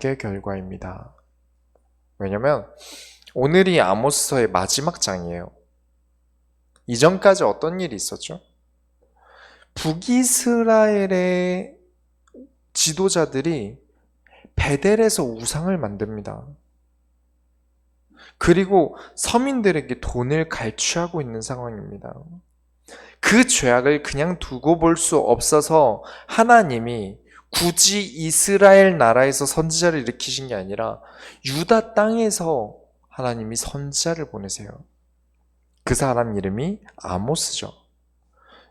의 결과입니다. 왜냐면 오늘이 아모스서의 마지막 장이에요. 이전까지 어떤 일이 있었죠? 북이스라엘의 지도자들이 베델에서 우상을 만듭니다. 그리고 서민들에게 돈을 갈취하고 있는 상황입니다. 그 죄악을 그냥 두고 볼 수 없어서 하나님이 굳이 이스라엘 나라에서 선지자를 일으키신 게 아니라 유다 땅에서 하나님이 선지자를 보내세요. 그 사람 이름이 아모스죠.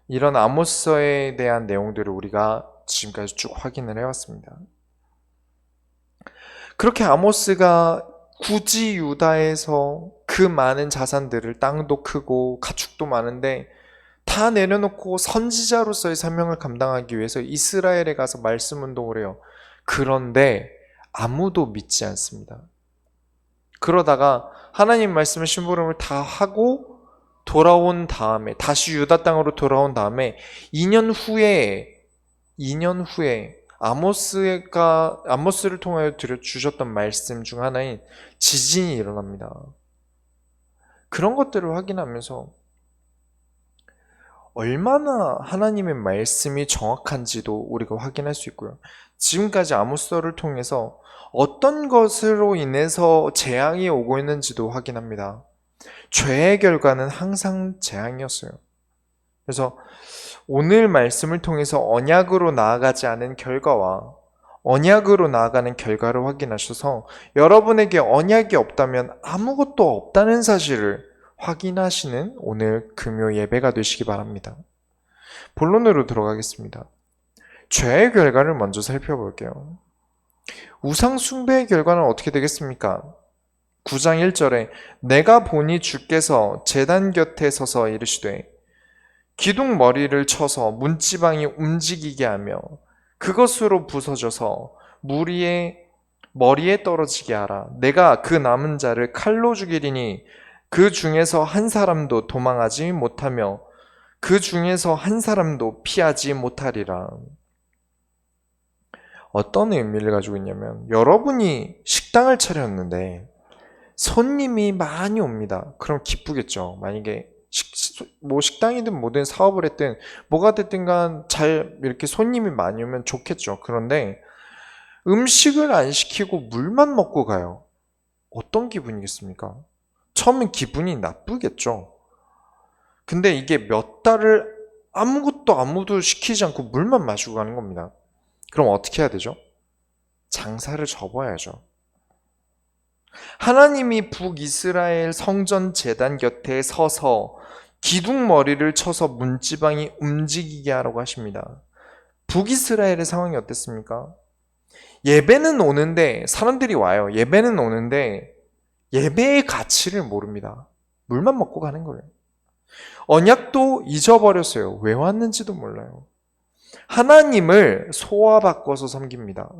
이런 아모스서에 대한 내용들을 우리가 지금까지 쭉 확인을 해왔습니다. 그렇게 아모스가 굳이 유다에서 그 많은 자산들을, 땅도 크고 가축도 많은데 다 내려놓고 선지자로서의 사명을 감당하기 위해서 이스라엘에 가서 말씀 운동을 해요. 그런데 아무도 믿지 않습니다. 그러다가 하나님 말씀의 심부름을 다 하고 돌아온 다음에, 다시 유다 땅으로 돌아온 다음에 2년 후에 아모스를 통하여 주셨던 말씀 중 하나인 지진이 일어납니다. 그런 것들을 확인하면서 얼마나 하나님의 말씀이 정확한지도 우리가 확인할 수 있고요. 지금까지 아모스를 통해서 어떤 것으로 인해서 재앙이 오고 있는지도 확인합니다. 죄의 결과는 항상 재앙이었어요. 그래서 오늘 말씀을 통해서 언약으로 나아가지 않은 결과와 언약으로 나아가는 결과를 확인하셔서 여러분에게 언약이 없다면 아무것도 없다는 사실을 확인하시는 오늘 금요 예배가 되시기 바랍니다. 본론으로 들어가겠습니다. 죄의 결과를 먼저 살펴볼게요. 우상 숭배의 결과는 어떻게 되겠습니까? 9장 1절에 내가 보니 주께서 제단 곁에 서서 이르시되 기둥 머리를 쳐서 문지방이 움직이게 하며 그것으로 부서져서 무리의 머리에 떨어지게 하라. 내가 그 남은 자를 칼로 죽이리니 그 중에서 한 사람도 도망하지 못하며 그 중에서 한 사람도 피하지 못하리라. 어떤 의미를 가지고 있냐면 여러분이 식당을 차렸는데 손님이 많이 옵니다. 그럼 기쁘겠죠. 만약에 식당이든 뭐든 사업을 했든 뭐가 됐든 간 잘 이렇게 손님이 많이 오면 좋겠죠. 그런데 음식을 안 시키고 물만 먹고 가요. 어떤 기분이겠습니까? 처음엔 기분이 나쁘겠죠. 근데 이게 몇 달을 아무도 시키지 않고 물만 마시고 가는 겁니다. 그럼 어떻게 해야 되죠? 장사를 접어야죠. 하나님이 북이스라엘 성전 제단 곁에 서서 기둥머리를 쳐서 문지방이 움직이게 하라고 하십니다. 북이스라엘의 상황이 어땠습니까? 예배는 오는데 사람들이 와요. 예배는 오는데 예배의 가치를 모릅니다. 물만 먹고 가는 거예요. 언약도 잊어버렸어요. 왜 왔는지도 몰라요. 하나님을 소화바꿔서 섬깁니다.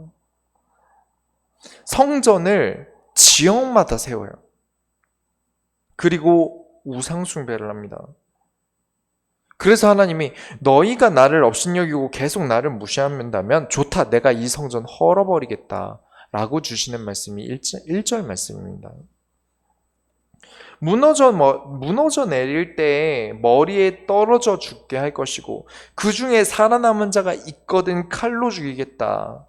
성전을 지역마다 세워요. 그리고 우상숭배를 합니다. 그래서 하나님이 너희가 나를 업신여기고 계속 나를 무시한다면 좋다. 내가 이 성전 헐어버리겠다. 라고 주시는 말씀이 1절 말씀입니다. 무너져 내릴 때 머리에 떨어져 죽게 할 것이고 그 중에 살아남은 자가 있거든 칼로 죽이겠다.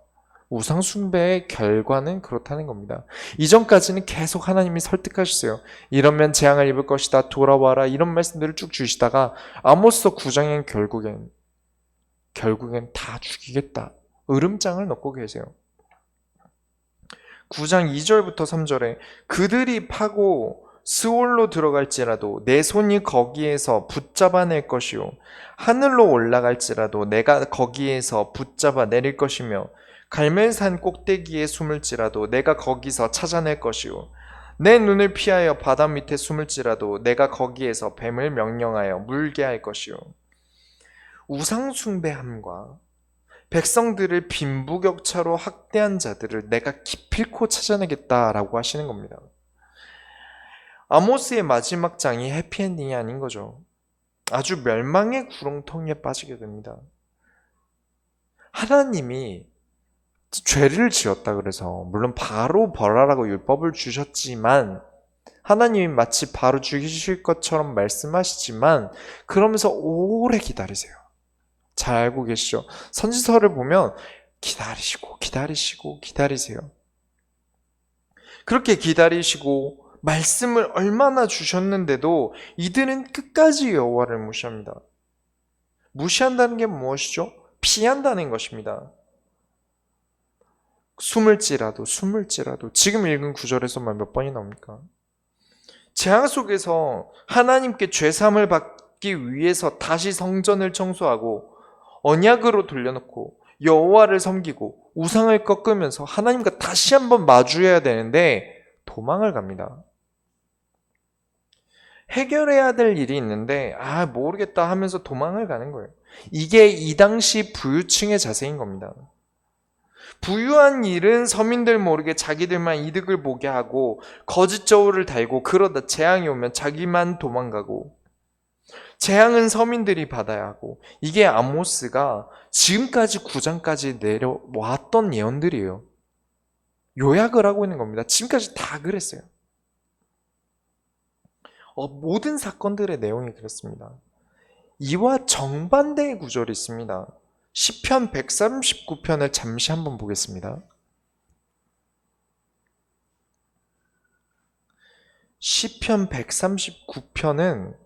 우상 숭배의 결과는 그렇다는 겁니다. 이전까지는 계속 하나님이 설득하셨어요. 이러면 재앙을 입을 것이다. 돌아와라. 이런 말씀들을 쭉 주시다가 아모스 9장엔 결국엔 다 죽이겠다. 으름장을 넣고 계세요. 9장 2절부터 3절에 그들이 파고 스올로 들어갈지라도 내 손이 거기에서 붙잡아낼 것이요 하늘로 올라갈지라도 내가 거기에서 붙잡아 내릴 것이며 갈멜산 꼭대기에 숨을지라도 내가 거기서 찾아낼 것이요 내 눈을 피하여 바다 밑에 숨을지라도 내가 거기에서 뱀을 명령하여 물게 할 것이요. 우상 숭배함과 백성들을 빈부격차로 학대한 자들을 내가 기필코 찾아내겠다라고 하시는 겁니다. 아모스의 마지막 장이 해피엔딩이 아닌 거죠. 아주 멸망의 구렁텅이에 빠지게 됩니다. 하나님이 죄를 지었다 그래서 물론 바로 벌하라고 율법을 주셨지만 하나님이 마치 바로 죽이실 것처럼 말씀하시지만 그러면서 오래 기다리세요. 잘 알고 계시죠? 선지서를 보면 기다리시고 기다리시고 기다리세요. 그렇게 기다리시고 말씀을 얼마나 주셨는데도 이들은 끝까지 여호와를 무시합니다. 무시한다는 게 무엇이죠? 피한다는 것입니다. 숨을지라도 지금 읽은 구절에서만 몇 번이 나옵니까? 재앙 속에서 하나님께 죄사함을 받기 위해서 다시 성전을 청소하고 언약으로 돌려놓고 여호와를 섬기고 우상을 꺾으면서 하나님과 다시 한번 마주해야 되는데 도망을 갑니다. 해결해야 될 일이 있는데 모르겠다 하면서 도망을 가는 거예요. 이게 이 당시 부유층의 자세인 겁니다. 부유한 일은 서민들 모르게 자기들만 이득을 보게 하고 거짓 저울을 달고 그러다 재앙이 오면 자기만 도망가고 재앙은 서민들이 받아야 하고 이게 아모스가 지금까지 9장까지 내려왔던 예언들이에요. 요약을 하고 있는 겁니다. 지금까지 다 그랬어요. 모든 사건들의 내용이 그렇습니다. 이와 정반대의 구절이 있습니다. 시편 139편을 잠시 한번 보겠습니다. 시편 139편은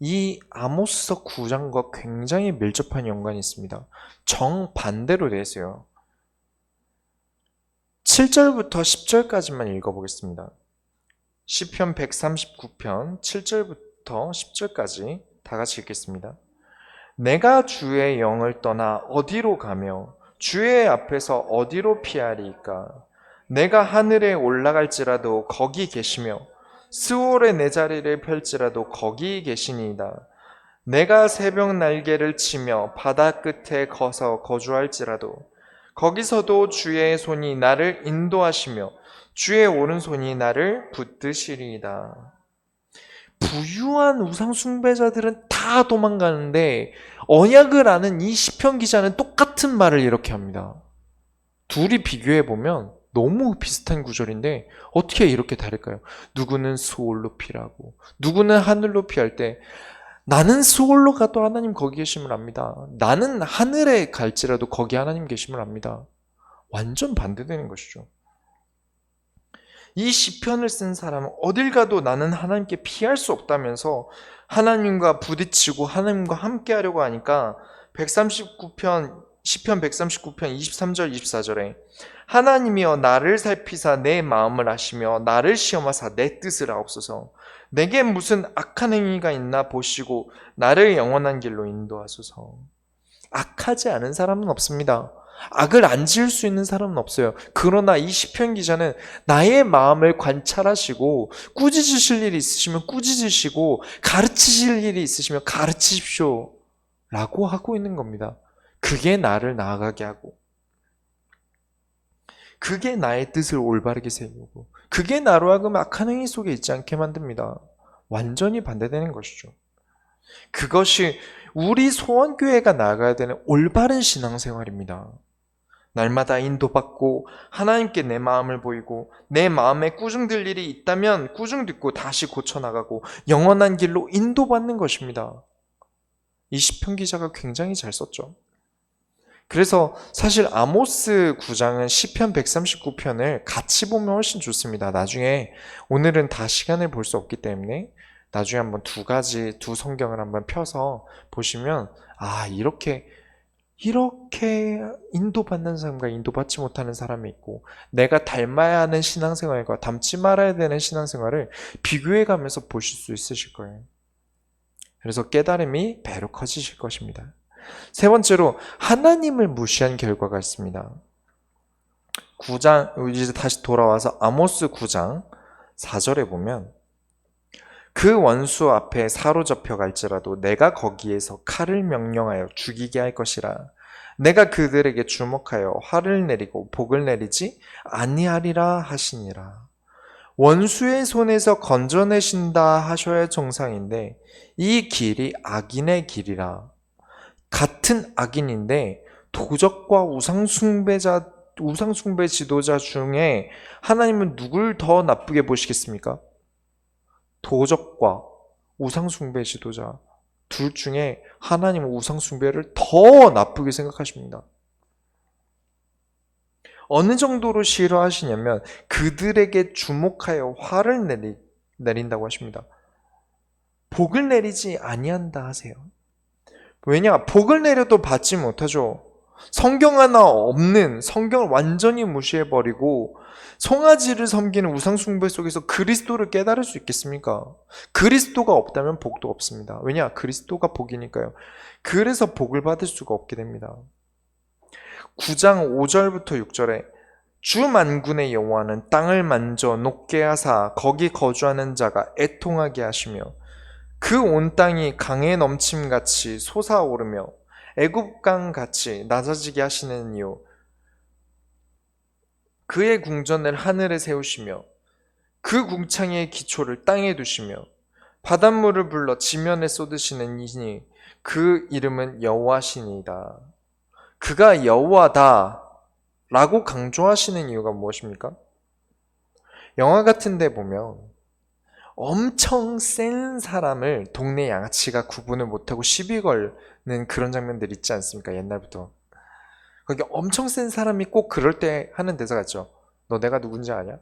이 아모스서 9장과 굉장히 밀접한 연관이 있습니다. 정반대로 되어 있어요. 7절부터 10절까지만 읽어보겠습니다. 시편 139편 7절부터 10절까지 다 같이 읽겠습니다. 내가 주의 영을 떠나 어디로 가며 주의 앞에서 어디로 피하리이까? 내가 하늘에 올라갈지라도 거기 계시며 스올에 내 자리를 펼지라도 거기 계시니이다. 내가 새벽 날개를 치며 바다 끝에 거서 거주할지라도 거기서도 주의 손이 나를 인도하시며 주의 오른손이 나를 붙드시리이다. 부유한 우상 숭배자들은 다 도망가는데 언약을 아는 이 시편 기자는 똑같은 말을 이렇게 합니다. 둘이 비교해 보면 너무 비슷한 구절인데 어떻게 이렇게 다를까요? 누구는 스올로 피라고 누구는 하늘로 피할 때 나는 스올로 가도 하나님 거기 계심을 압니다. 나는 하늘에 갈지라도 거기 하나님 계심을 압니다. 완전 반대되는 것이죠. 이 시편을 쓴 사람은 어딜 가도 나는 하나님께 피할 수 없다면서 하나님과 부딪히고 하나님과 함께 하려고 하니까 139편 시편 139편 23절 24절에 하나님이여 나를 살피사 내 마음을 아시며 나를 시험하사 내 뜻을 아옵소서. 내게 무슨 악한 행위가 있나 보시고 나를 영원한 길로 인도하소서. 악하지 않은 사람은 없습니다. 악을 안 지을 수 있는 사람은 없어요. 그러나 이 시편 기자는 나의 마음을 관찰하시고 꾸짖으실 일이 있으시면 꾸짖으시고 가르치실 일이 있으시면 가르치십시오 라고 하고 있는 겁니다. 그게 나를 나아가게 하고 그게 나의 뜻을 올바르게 세우고 그게 나로 하여금 악한 행위 속에 있지 않게 만듭니다. 완전히 반대되는 것이죠. 그것이 우리 소원교회가 나아가야 되는 올바른 신앙생활입니다. 날마다 인도받고 하나님께 내 마음을 보이고 내 마음에 꾸중될 일이 있다면 꾸중 듣고 다시 고쳐나가고 영원한 길로 인도받는 것입니다. 이 시편 기자가 굉장히 잘 썼죠. 그래서 사실 아모스 9장은 시편 139편을 같이 보면 훨씬 좋습니다. 나중에 오늘은 다 시간을 볼 수 없기 때문에 나중에 한번 두 성경을 한번 펴서 보시면 이렇게 인도받는 사람과 인도받지 못하는 사람이 있고 내가 닮아야 하는 신앙생활과 닮지 말아야 되는 신앙생활을 비교해 가면서 보실 수 있으실 거예요. 그래서 깨달음이 배로 커지실 것입니다. 세 번째로 하나님을 무시한 결과가 있습니다. 9장 이제 다시 돌아와서 아모스 9장 4절에 보면 그 원수 앞에 사로잡혀 갈지라도 내가 거기에서 칼을 명령하여 죽이게 할 것이라. 내가 그들에게 주목하여 화를 내리고 복을 내리지 아니하리라 하시니라. 원수의 손에서 건져내신다 하셔야 정상인데 이 길이 악인의 길이라. 같은 악인인데 도적과 우상숭배자 우상숭배 지도자 중에 하나님은 누굴 더 나쁘게 보시겠습니까? 도적과 우상숭배 지도자 둘 중에 하나님은 우상숭배를 더 나쁘게 생각하십니다. 어느 정도로 싫어하시냐면 그들에게 주목하여 화를 내린다고 하십니다. 복을 내리지 아니한다 하세요. 왜냐? 복을 내려도 받지 못하죠. 성경 하나 없는, 성경을 완전히 무시해버리고 송아지를 섬기는 우상숭배 속에서 그리스도를 깨달을 수 있겠습니까? 그리스도가 없다면 복도 없습니다. 왜냐? 그리스도가 복이니까요. 그래서 복을 받을 수가 없게 됩니다. 9장 5절부터 6절에 주 만군의 여호와는 땅을 만져 녹게 하사 거기 거주하는 자가 애통하게 하시며 그 온 땅이 강에 넘침같이 솟아오르며 애굽강같이 낮아지게 하시는 이유 그의 궁전을 하늘에 세우시며 그 궁창의 기초를 땅에 두시며 바닷물을 불러 지면에 쏟으시는 이니 그 이름은 여호와시니이다. 그가 여호와다 라고 강조하시는 이유가 무엇입니까? 영화 같은 데 보면 엄청 센 사람을 동네 양아치가 구분을 못하고 시비 걸는 그런 장면들 있지 않습니까? 옛날부터. 거기 엄청 센 사람이 꼭 그럴 때 하는 대사가 있죠. 너 내가 누군지 아냐?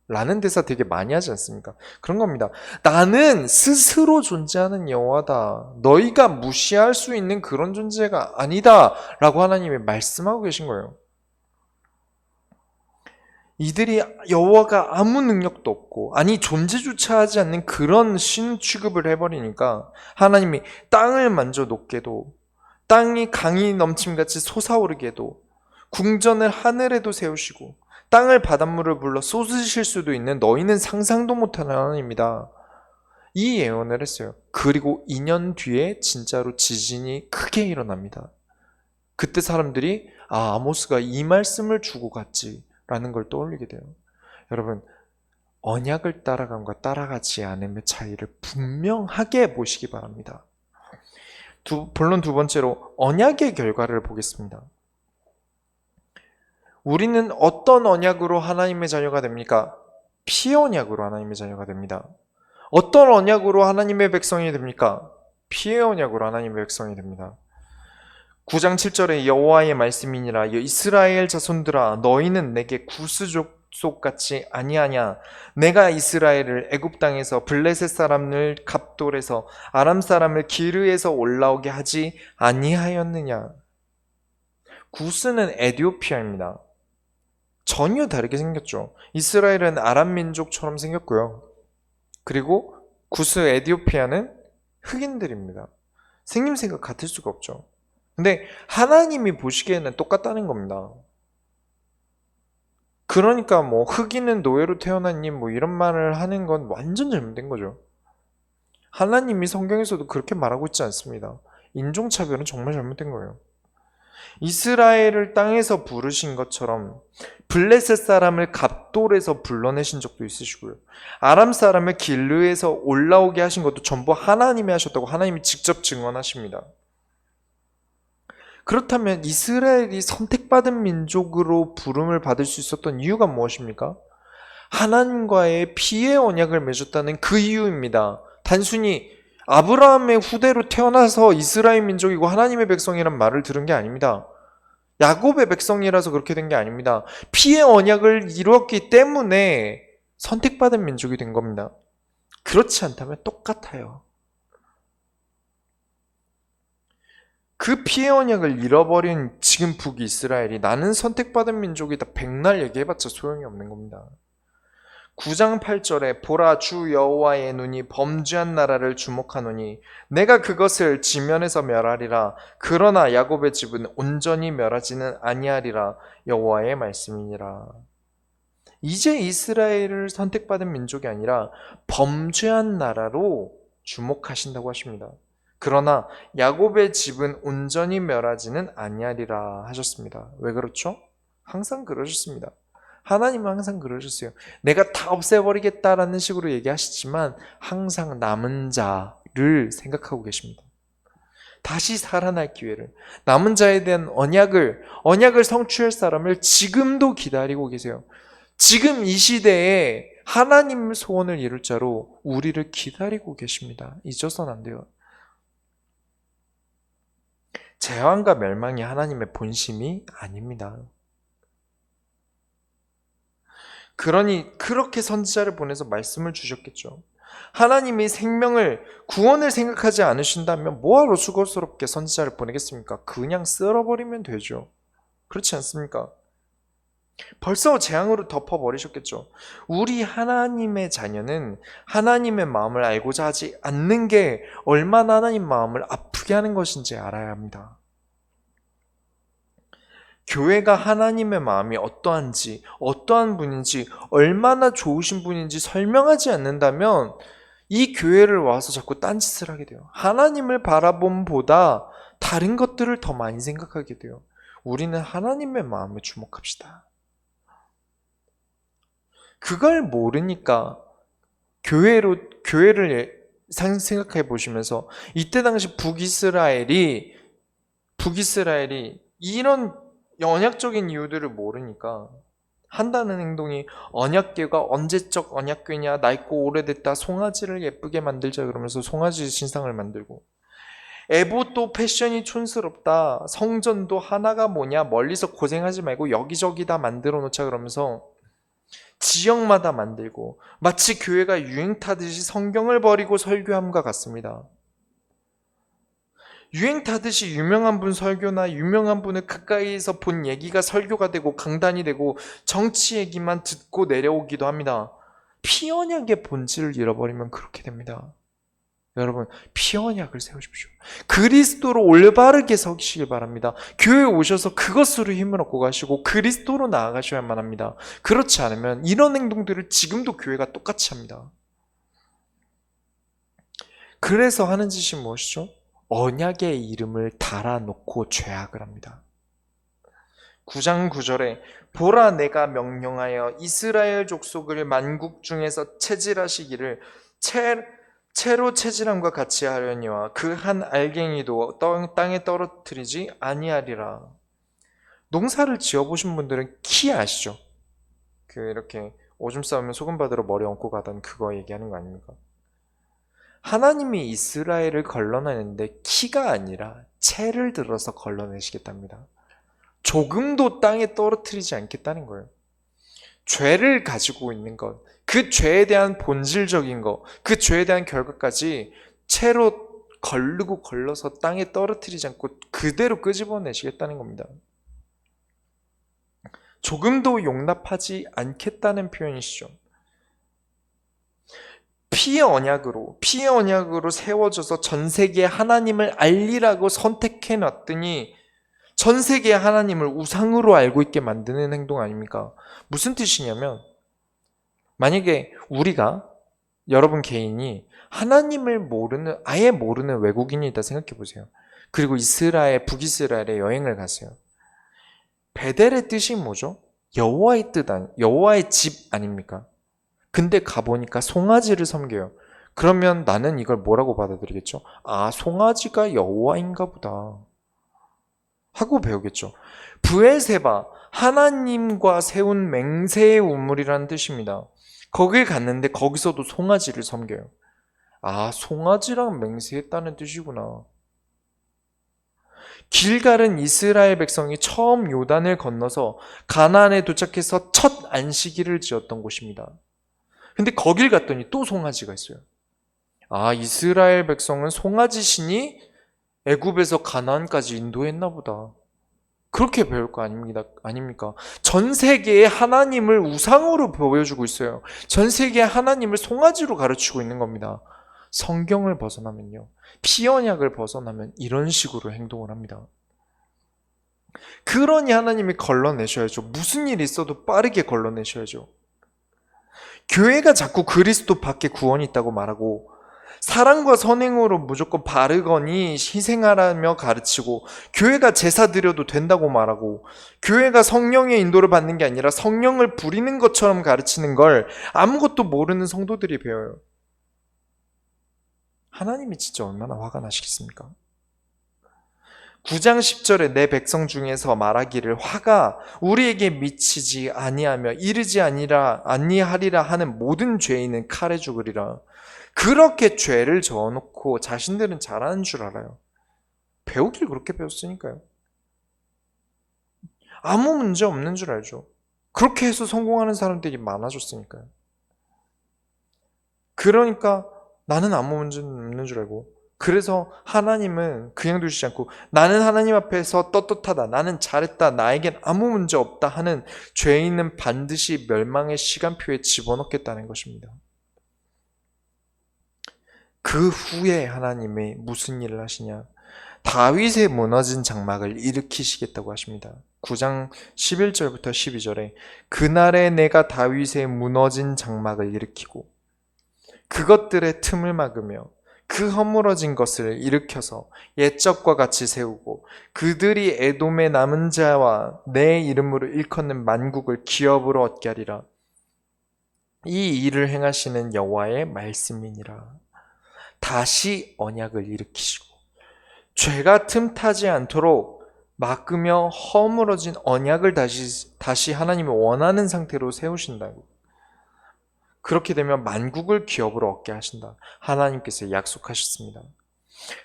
라는 대사 되게 많이 하지 않습니까? 그런 겁니다. 나는 스스로 존재하는 여호와다. 너희가 무시할 수 있는 그런 존재가 아니다. 라고 하나님이 말씀하고 계신 거예요. 이들이 여호와가 아무 능력도 없고 아니 존재조차 하지 않는 그런 신 취급을 해버리니까 하나님이 땅을 만져 놓게도 땅이 강이 넘침같이 솟아오르게도 궁전을 하늘에도 세우시고 땅을 바닷물을 불러 쏟으실 수도 있는 너희는 상상도 못하는 하나님이다. 이 예언을 했어요. 그리고 2년 뒤에 진짜로 지진이 크게 일어납니다. 그때 사람들이 아모스가 이 말씀을 주고 갔지 라는 걸 떠올리게 돼요. 여러분, 언약을 따라감과 따라가지 않음의 차이를 분명하게 보시기 바랍니다. 본론 두 번째로 언약의 결과를 보겠습니다. 우리는 어떤 언약으로 하나님의 자녀가 됩니까? 피의 언약으로 하나님의 자녀가 됩니다. 어떤 언약으로 하나님의 백성이 됩니까? 피의 언약으로 하나님의 백성이 됩니다. 9장 7절에 여호와의 말씀이니라 이스라엘 자손들아 너희는 내게 구스족속같이 아니하냐 내가 이스라엘을 애굽 땅에서 블레셋 사람을 갑돌에서 아람 사람을 기르에서 올라오게 하지 아니하였느냐. 구스는 에디오피아입니다. 전혀 다르게 생겼죠. 이스라엘은 아람 민족처럼 생겼고요. 그리고 구스 에디오피아는 흑인들입니다. 생김새가 같을 수가 없죠. 근데 하나님이 보시기에는 똑같다는 겁니다. 그러니까 뭐 흑인은 노예로 태어났니 뭐 이런 말을 하는 건 완전 잘못된 거죠. 하나님이 성경에서도 그렇게 말하고 있지 않습니다. 인종차별은 정말 잘못된 거예요. 이스라엘을 땅에서 부르신 것처럼 블레셋 사람을 갑돌에서 불러내신 적도 있으시고요. 아람 사람을 길르에서 올라오게 하신 것도 전부 하나님이 하셨다고 하나님이 직접 증언하십니다. 그렇다면 이스라엘이 선택받은 민족으로 부름을 받을 수 있었던 이유가 무엇입니까? 하나님과의 피의 언약을 맺었다는 그 이유입니다. 단순히 아브라함의 후대로 태어나서 이스라엘 민족이고 하나님의 백성이란 말을 들은 게 아닙니다. 야곱의 백성이라서 그렇게 된 게 아닙니다. 피의 언약을 이루었기 때문에 선택받은 민족이 된 겁니다. 그렇지 않다면 똑같아요. 그 피의 언약을 잃어버린 지금 북이스라엘이 나는 선택받은 민족이다 백날 얘기해봤자 소용이 없는 겁니다. 9장 8절에 보라 주 여호와의 눈이 범죄한 나라를 주목하노니 내가 그것을 지면에서 멸하리라. 그러나 야곱의 집은 온전히 멸하지는 아니하리라. 여호와의 말씀이니라. 이제 이스라엘을 선택받은 민족이 아니라 범죄한 나라로 주목하신다고 하십니다. 그러나 야곱의 집은 온전히 멸하지는 아니하리라 하셨습니다. 왜 그렇죠? 항상 그러셨습니다. 하나님은 항상 그러셨어요. 내가 다 없애버리겠다라는 식으로 얘기하시지만 항상 남은 자를 생각하고 계십니다. 다시 살아날 기회를, 남은 자에 대한 언약을 성취할 사람을 지금도 기다리고 계세요. 지금 이 시대에 하나님 소원을 이룰 자로 우리를 기다리고 계십니다. 잊어서는 안 돼요. 재앙과 멸망이 하나님의 본심이 아닙니다. 그러니 그렇게 선지자를 보내서 말씀을 주셨겠죠. 하나님이 구원을 생각하지 않으신다면 뭐하러 수고스럽게 선지자를 보내겠습니까? 그냥 쓸어버리면 되죠. 그렇지 않습니까? 벌써 재앙으로 덮어버리셨겠죠. 우리 하나님의 자녀는 하나님의 마음을 알고자 하지 않는 게 얼마나 하나님 마음을 아프게 하는 것인지 알아야 합니다. 교회가 하나님의 마음이 어떠한지, 어떠한 분인지, 얼마나 좋으신 분인지 설명하지 않는다면 이 교회를 와서 자꾸 딴짓을 하게 돼요. 하나님을 바라봄보다 다른 것들을 더 많이 생각하게 돼요. 우리는 하나님의 마음에 주목합시다. 그걸 모르니까 교회를 생각해 보시면서 이때 당시 북이스라엘이 이런 언약적인 이유들을 모르니까 한다는 행동이, 언약궤가 언제적 언약궤냐, 낡고 오래됐다, 송아지를 예쁘게 만들자 그러면서 송아지 신상을 만들고, 에봇도 패션이 촌스럽다, 성전도 하나가 뭐냐, 멀리서 고생하지 말고 여기저기 다 만들어 놓자 그러면서 지역마다 만들고, 마치 교회가 유행 타듯이 성경을 버리고 설교함과 같습니다. 유행 타듯이 유명한 분 설교나 유명한 분을 가까이서 본 얘기가 설교가 되고 강단이 되고 정치 얘기만 듣고 내려오기도 합니다. 피언약의 본질을 잃어버리면 그렇게 됩니다. 여러분, 피언약을 세우십시오. 그리스도로 올바르게 서시길 바랍니다. 교회에 오셔서 그것으로 힘을 얻고 가시고 그리스도로 나아가셔야만 합니다. 그렇지 않으면 이런 행동들을 지금도 교회가 똑같이 합니다. 그래서 하는 짓이 무엇이죠? 언약의 이름을 달아놓고 죄악을 합니다. 9장 9절에 보라, 내가 명령하여 이스라엘 족속을 만국 중에서 체질하시기를 채로 체질함과 같이 하려니와 그 한 알갱이도 땅에 떨어뜨리지 아니하리라. 농사를 지어보신 분들은 키 아시죠? 이렇게 오줌 싸우면 소금 받으러 머리 얹고 가던 그거 얘기하는 거 아닙니까? 하나님이 이스라엘을 걸러내는데 키가 아니라 채를 들어서 걸러내시겠답니다. 조금도 땅에 떨어뜨리지 않겠다는 거예요. 죄를 가지고 있는 것, 그 죄에 대한 본질적인 것, 그 죄에 대한 결과까지 채로 걸러서 땅에 떨어뜨리지 않고 그대로 끄집어내시겠다는 겁니다. 조금도 용납하지 않겠다는 표현이시죠. 피의 언약으로 세워져서 전 세계에 하나님을 알리라고 선택해 놨더니 전 세계에 하나님을 우상으로 알고 있게 만드는 행동 아닙니까? 무슨 뜻이냐면, 만약에 여러분 개인이 하나님을 아예 모르는 외국인이다 생각해 보세요. 그리고 북이스라엘에 여행을 갔어요. 베델의 뜻이 뭐죠? 여호와의 집 아닙니까? 근데 가보니까 송아지를 섬겨요. 그러면 나는 이걸 뭐라고 받아들이겠죠? 아, 송아지가 여호와인가 보다 하고 배우겠죠. 브엘세바, 하나님과 세운 맹세의 우물이라는 뜻입니다. 거길 갔는데 거기서도 송아지를 섬겨요. 아, 송아지랑 맹세했다는 뜻이구나. 길갈은 이스라엘 백성이 처음 요단을 건너서 가나안에 도착해서 첫 안식일을 지었던 곳입니다. 근데 거길 갔더니 또 송아지가 있어요. 아, 이스라엘 백성은 송아지 신이 애굽에서 가나안까지 인도했나 보다. 그렇게 배울 거 아닙니까? 전 세계에 하나님을 우상으로 보여주고 있어요. 전 세계에 하나님을 송아지로 가르치고 있는 겁니다. 성경을 벗어나면요, 피언약을 벗어나면 이런 식으로 행동을 합니다. 그러니 하나님이 걸러내셔야죠. 무슨 일이 있어도 빠르게 걸러내셔야죠. 교회가 자꾸 그리스도 밖에 구원이 있다고 말하고 사랑과 선행으로 무조건 바르거니 희생하라며 가르치고, 교회가 제사 드려도 된다고 말하고, 교회가 성령의 인도를 받는 게 아니라 성령을 부리는 것처럼 가르치는 걸 아무것도 모르는 성도들이 배워요. 하나님이 진짜 얼마나 화가 나시겠습니까? 9장 10절에 내 백성 중에서 말하기를 화가 우리에게 미치지 아니하며 이르지 아니하리라 하는 모든 죄인은 칼에 죽으리라. 그렇게 죄를 저어놓고 자신들은 잘하는 줄 알아요. 배우길 그렇게 배웠으니까요. 아무 문제 없는 줄 알죠. 그렇게 해서 성공하는 사람들이 많아졌으니까요. 그러니까 나는 아무 문제 없는 줄 알고, 그래서 하나님은 그냥 두시지 않고 나는 하나님 앞에서 떳떳하다, 나는 잘했다, 나에겐 아무 문제 없다 하는 죄인은 반드시 멸망의 시간표에 집어넣겠다는 것입니다. 그 후에 하나님이 무슨 일을 하시냐? 다윗의 무너진 장막을 일으키시겠다고 하십니다. 9장 11절부터 12절에 그날에 내가 다윗의 무너진 장막을 일으키고 그것들의 틈을 막으며 그 허물어진 것을 일으켜서 옛적과 같이 세우고 그들이 에돔의 남은 자와 내 이름으로 일컫는 만국을 기업으로 얻게 하리라. 이 일을 행하시는 여호와의 말씀이니라. 다시 언약을 일으키시고 죄가 틈타지 않도록 막으며 허물어진 언약을 다시 하나님이 원하는 상태로 세우신다고. 그렇게 되면 만국을 기업으로 얻게 하신다. 하나님께서 약속하셨습니다.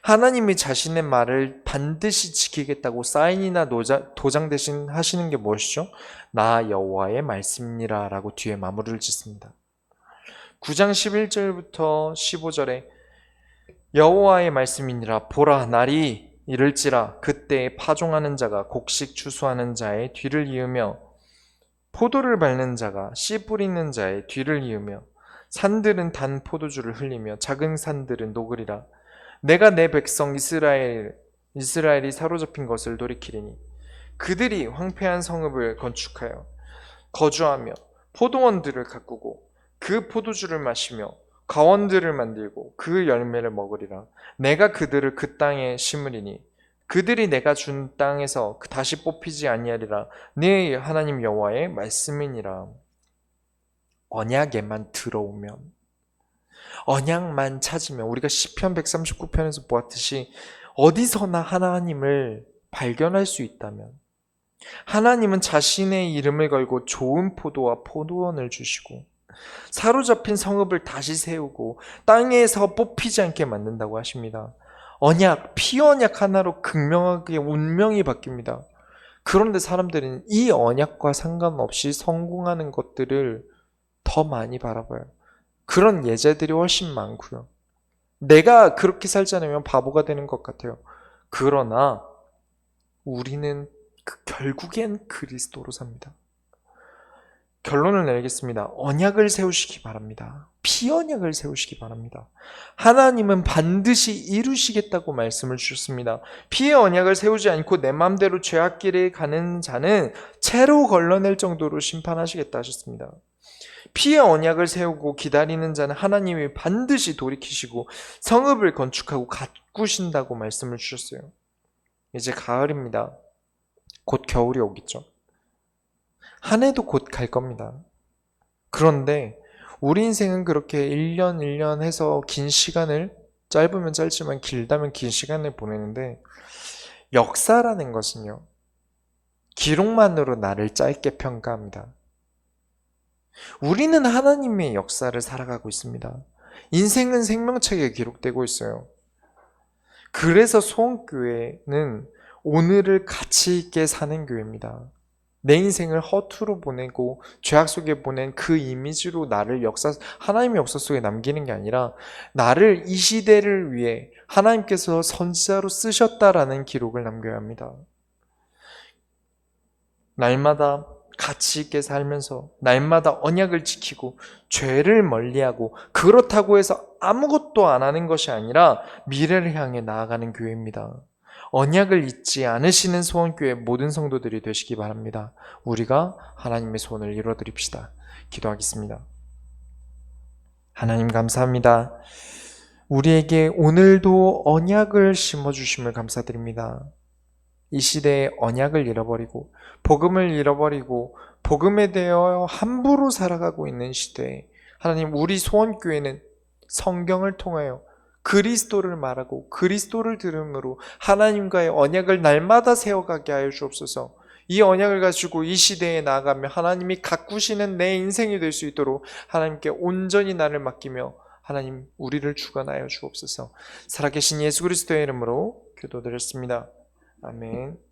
하나님이 자신의 말을 반드시 지키겠다고 사인이나 도장 대신 하시는 게 무엇이죠? 나 여호와의 말씀이니라 라고 뒤에 마무리를 짓습니다. 9장 11절부터 15절에 여호와의 말씀이니라. 보라, 날이 이를지라 그때에 파종하는 자가 곡식 추수하는 자의 뒤를 이으며 포도를 밟는 자가 씨 뿌리는 자의 뒤를 이으며 산들은 단 포도주를 흘리며 작은 산들은 녹으리라. 내가 내 백성 이스라엘이 사로잡힌 것을 돌이키리니 그들이 황폐한 성읍을 건축하여 거주하며 포도원들을 가꾸고 그 포도주를 마시며 가원들을 만들고 그 열매를 먹으리라. 내가 그들을 그 땅에 심으리니 그들이 내가 준 땅에서 다시 뽑히지 아니하리라. 네 하나님 여호와의 말씀이니라. 언약에만 들어오면, 언약만 찾으면, 우리가 시편 139편에서 보았듯이 어디서나 하나님을 발견할 수 있다면, 하나님은 자신의 이름을 걸고 좋은 포도와 포도원을 주시고 사로잡힌 성읍을 다시 세우고 땅에서 뽑히지 않게 만든다고 하십니다. 언약, 피언약 하나로 극명하게 운명이 바뀝니다. 그런데 사람들은 이 언약과 상관없이 성공하는 것들을 더 많이 바라봐요. 그런 예제들이 훨씬 많고요. 내가 그렇게 살지 않으면 바보가 되는 것 같아요. 그러나 우리는 결국엔 그리스도로 삽니다. 결론을 내리겠습니다. 언약을 세우시기 바랍니다. 피언약을 세우시기 바랍니다. 하나님은 반드시 이루시겠다고 말씀을 주셨습니다. 피의 언약을 세우지 않고 내 마음대로 죄악길에 가는 자는 채로 걸러낼 정도로 심판하시겠다 하셨습니다. 피의 언약을 세우고 기다리는 자는 하나님이 반드시 돌이키시고 성읍을 건축하고 가꾸신다고 말씀을 주셨어요. 이제 가을입니다. 곧 겨울이 오겠죠. 한 해도 곧 갈 겁니다. 그런데 우리 인생은 그렇게 1년 1년 해서 긴 시간을, 짧으면 짧지만 길다면 긴 시간을 보내는데, 역사라는 것은요, 기록만으로 나를 짧게 평가합니다. 우리는 하나님의 역사를 살아가고 있습니다. 인생은 생명책에 기록되고 있어요. 그래서 소원교회는 오늘을 가치 있게 사는 교회입니다. 내 인생을 허투루 보내고 죄악 속에 보낸 그 이미지로 나를 하나님의 역사 속에 남기는 게 아니라 나를 이 시대를 위해 하나님께서 선지자로 쓰셨다라는 기록을 남겨야 합니다. 날마다 가치 있게 살면서 날마다 언약을 지키고 죄를 멀리하고, 그렇다고 해서 아무것도 안 하는 것이 아니라 미래를 향해 나아가는 교회입니다. 언약을 잊지 않으시는 소원교회 모든 성도들이 되시기 바랍니다. 우리가 하나님의 소원을 이루어드립시다. 기도하겠습니다. 하나님 감사합니다. 우리에게 오늘도 언약을 심어주심을 감사드립니다. 이 시대에 언약을 잃어버리고 복음을 잃어버리고 복음에 대하여 함부로 살아가고 있는 시대에 하나님, 우리 소원교회는 성경을 통하여 그리스도를 말하고 그리스도를 들음으로 하나님과의 언약을 날마다 세워가게 하여 주옵소서. 이 언약을 가지고 이 시대에 나아가며 하나님이 가꾸시는 내 인생이 될 수 있도록 하나님께 온전히 나를 맡기며 하나님 우리를 주관하여 주옵소서. 살아계신 예수 그리스도의 이름으로 기도드렸습니다. 아멘.